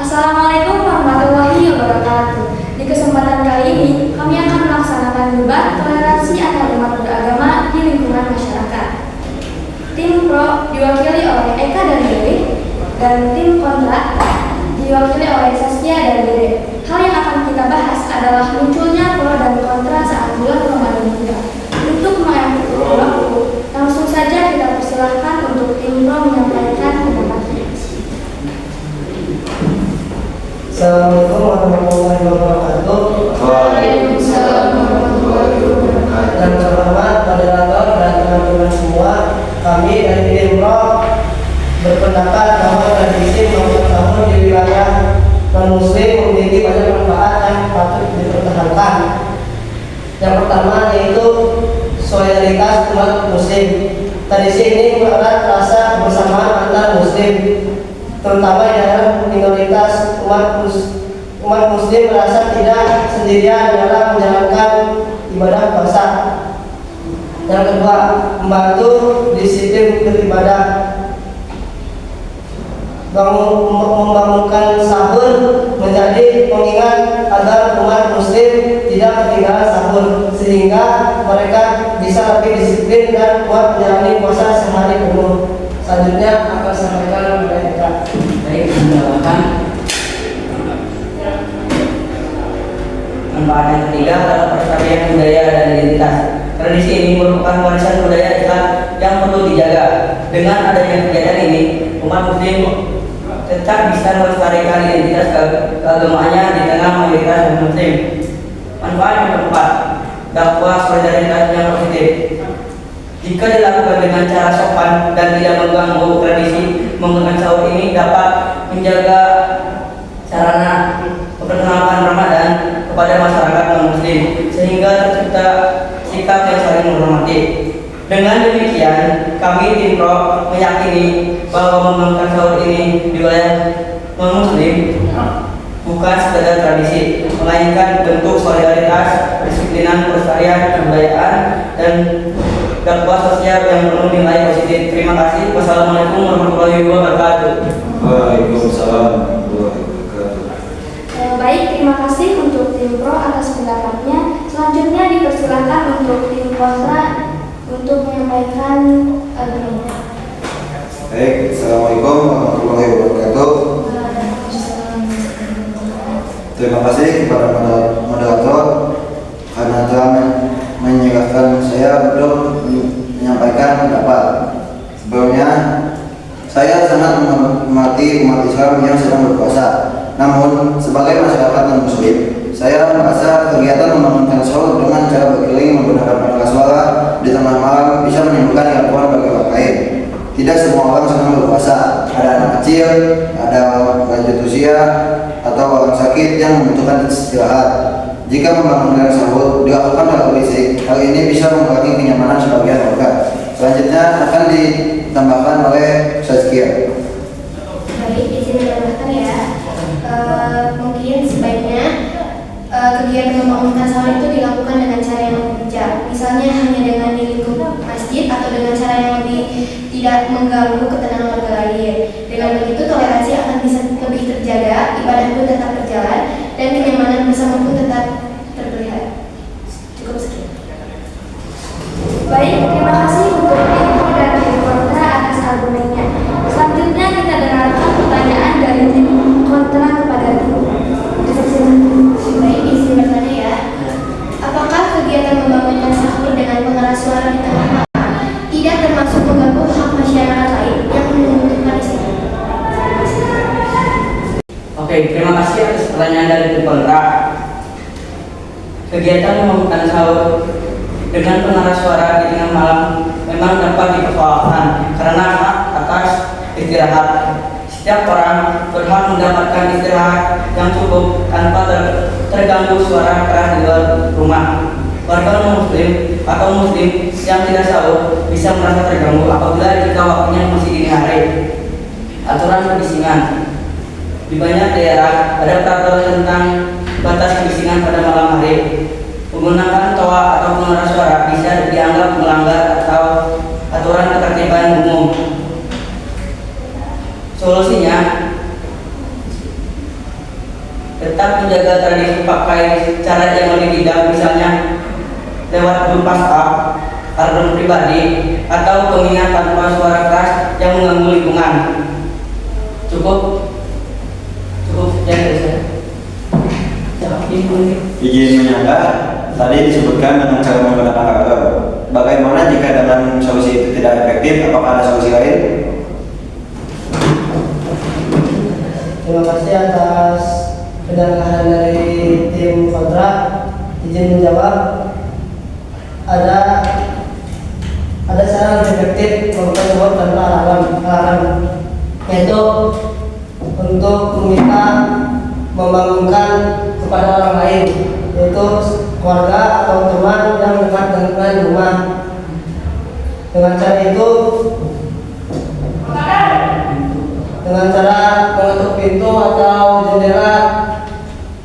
Assalamualaikum warahmatullahi wabarakatuh. Di kesempatan kali ini, kami akan melaksanakan debat toleransi antar umat beragama di lingkungan masyarakat. Tim pro diwakili oleh Eka dan Dede, dan tim kontra diwakili oleh Saskia dan Dede. Hal yang akan kita bahas adalah munculnya pro dan kontra saat bulan Ramadan tiba. Untuk mengakhiri waktu, langsung saja kita persilahkan untuk tim pro menyampaikan pendapatnya. Assalamualaikum warahmatullahi wabarakatuh. Waalaikumsalam warahmatullahi wabarakatuh. Dan terhormat moderator dan teman-teman semua, kami dari tim Pro berpendapat bahwa tradisi maulid tahun di wilayah non-muslim memiliki banyak manfaat yang patut dipertahankan. Yang pertama yaitu solidaritas umat muslim. Tradisi ini mengerat rasa kebersamaan antar muslim, terutama di dalam minoritas umat muslim merasa tidak sendirian dalam menjalankan ibadah puasa. Yang kedua, membantu disiplin beribadah, membangunkan sahur menjadi pengingat agar umat muslim tidak ketinggalan sahur, sehingga mereka bisa lebih disiplin dan kuat menjalani puasa sehari penuh. Selanjutnya akan sampaikan mereka. Baik, menambahkan manfaat yang ketiga adalah pelestarian budaya dan identitas. Tradisi ini merupakan warisan budaya Islam yang perlu dijaga. Dengan adanya kegiatan ini, umat muslim tetap bisa melestarikan identitas keagamaannya di tengah mayoritas muslim. Manfaat yang keempat, dakwah solidaritas yang positif. Jika dilakukan dengan cara sopan dan tidak mengganggu tradisi, menggunakan sahur ini dapat menjaga sarana memperkenalkan Ramadan kepada masyarakat non-muslim, sehingga tercipta sikap yang saling menghormati. Dengan demikian, kami tim Pro meyakini bahwa menggunakan sahur ini di wilayah non-muslim bukan sekedar tradisi, melainkan bentuk solidaritas, kedisiplinan, pelestarian kebudayaan, dan dakwah sosial yang penuh nilai positif. Terima kasih. Wassalamualaikum warahmatullahi wabarakatuh. Waalaikumsalam warahmatullahi wabarakatuh. Baik, terima kasih untuk tim pro atas pendapatnya. Selanjutnya dipersilakan untuk tim kontra untuk menyampaikan argumennya. Baik, Assalamualaikum warahmatullahi wabarakatuh. Terima kasih kepada moderator karena telah menyerahkan saya untuk menyampaikan pendapat. Sebelumnya, saya sangat menghormati umat Islam yang sedang berpuasa. Namun, sebagai masyarakat non-muslim, saya merasa kegiatan membangunkan sahur dengan cara berkeliling menggunakan pengeras suara di tengah malam bisa menimbulkan gangguan bagi orang lain. Tidak semua orang sedang berpuasa. Ada anak kecil, ada lanjut usia, atau orang sakit yang membutuhkan istirahat. Jika membangunkan sahur dilakukan dalam berisik, hal ini bisa mengurangi kenyamanan sebagian warga. Selanjutnya akan ditambahkan oleh Saskia. Baik, izin menambahkan ya. Mungkin sebaiknya kegiatan membangunkan sahur itu dilakukan dengan cara yang lebih bijak. Misalnya hanya dengan di lingkup masjid atau dengan cara yang tidak mengganggu ketenangan warga lain. Dengan begitu toleransi akan bisa lebih terjaga, ibadah pun tetap berjalan, dan kenyamanan bersama pun tetap terpelihara. Cukup sekian. Baik, terima kasih untuk tim pro dan tim kontra atas argumennya. Selanjutnya kita dengarkan pertanyaan dari tim kontra kepada tim. Baik, izin bertanya ya. Apakah kegiatan membangunkan sahur dengan pengeras suara di tengah malam tidak termasuk mengganggu hak masyarakat lain yang membutuhkan istirahat? Oke, terima kasih atas pertanyaan dari tim kontra. Kegiatan membangunkan sahur dengan pengeras suara di tengah malam memang dapat dipersoalkan karena hak atas istirahat. Setiap orang berhak mendapatkan istirahat yang cukup tanpa terganggu suara keras di luar rumah. Warga non-muslim atau muslim yang tidak sahur bisa merasa terganggu apabila jika waktunya masih dini hari. Aturan kebisingan. Di banyak daerah ada peraturan tentang batas kebisingan pada malam hari. Menggunakan toa atau pengeras suara bisa dianggap melanggar atau aturan ketertiban umum. Solusinya, tetap menjaga tradisi pakai cara yang lebih bijak, misalnya lewat grup WhatsApp, karbon pribadi, atau pengingat tanpa suara keras yang mengganggu lingkungan. Cukup sekian dari saya. Izin menyangka, tadi disebutkan dengan cara menggunakan KKR. Bagaimana jika dengan solusi itu tidak efektif? Apakah ada solusi lain? Terima kasih atas penjelasan dari tim kontra. Izin menjawab. Ada cara lebih efektif melakukan sebuah tanpa alarm, yaitu untuk meminta membangunkan kepada orang lain, yaitu keluarga atau teman yang dekat dengan rumah. Dengan cara itu, dengan cara mengetuk pintu atau jendela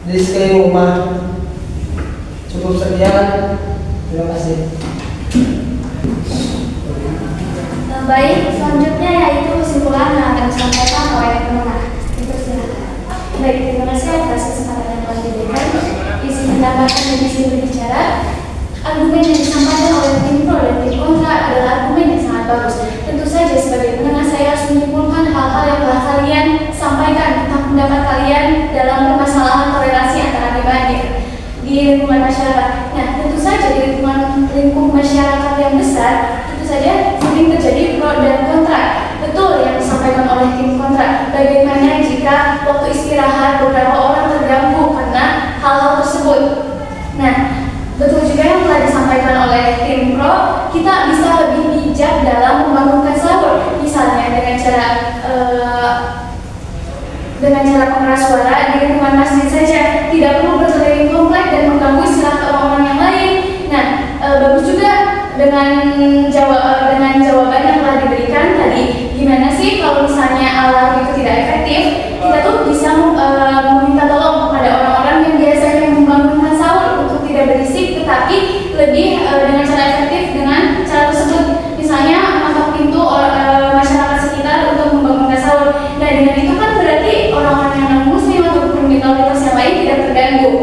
di sekeliling rumah. Cukup sekian. Terima kasih. Baik, selanjutnya yaitu kesimpulan yang akan disampaikan oleh pemenang. Dipersilakan. Baik, terima kasih atas kesempatan yang telah diberikan. Isi menambahkan dan isi berbicara. Argumen yang disampaikan oleh tim pro dan tim kontra adalah argumen yang sangat bagus. Tentu saja sebagai penengah saya harus menyimpulkan hal-hal yang telah kalian sampaikan tentang pendapat kalian dalam permasalahan toleransi antara pribadi di lingkungan masyarakat. Nah, tentu saja di lingkup masyarakat yang besar, tentu saja sering terjadi pro dan kontra. Betul yang disampaikan oleh tim kontra. Bagaimana jika waktu istirahat beberapa orang terganggu karena hal-hal tersebut? Nah, betul juga yang telah disampaikan oleh tim pro, kita bisa lebih bijak dalam membangunkan sahur, misalnya dengan cara pengeras suara di lingkungan masjid saja, tidak perlu berkeliling komplek dan mengganggu istirahat orang-orang yang lain. Nah, bagus juga dengan jawaban yang telah diberikan tadi. Gimana sih kalau misalnya alarm itu tidak efektif? Kita tuh bisa meminta tolong kepada orang-orang yang biasanya membangunkan sahur untuk tidak berisik, tetapi lebih dengan cara efektif dengan cara tersebut. Misalnya mengetok pintu masyarakat sekitar untuk membangunkan sahur. Nah, dengan itu kan berarti orang-orang yang non-muslim ataupun minoritas yang lain tidak terganggu.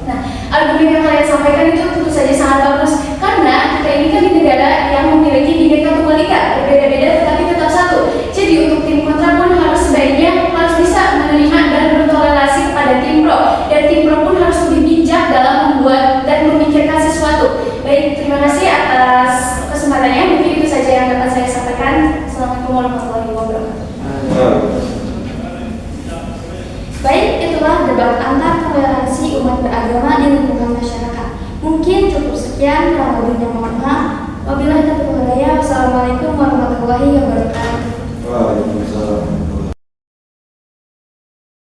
Nah, argumen yang kalian sampaikan itu tentu saja sangat bagus, karena kita ini kan di negara yang memiliki Bhinneka Tunggal Ika, berbeda-beda tetapi tetap satu. Jadi untuk tim kontra pun sebaiknya harus bisa menerima dan bertoleransi kepada tim pro, dan tim pro pun harus lebih bijak dalam membuat dan memikirkan sesuatu. Baik, terima kasih atas kesempatannya. Mungkin itu saja yang dapat saya sampaikan. Assalamualaikum warahmatullahi wabarakatuh. Baik, itulah debat antar toleransi umat beragama di lingkungan masyarakat. Mungkin cukup sekian, kurang lebihnya mohon maaf. Wabillahi taufiq wal hidayah. Wassalamualaikum warahmatullahi wabarakatuh.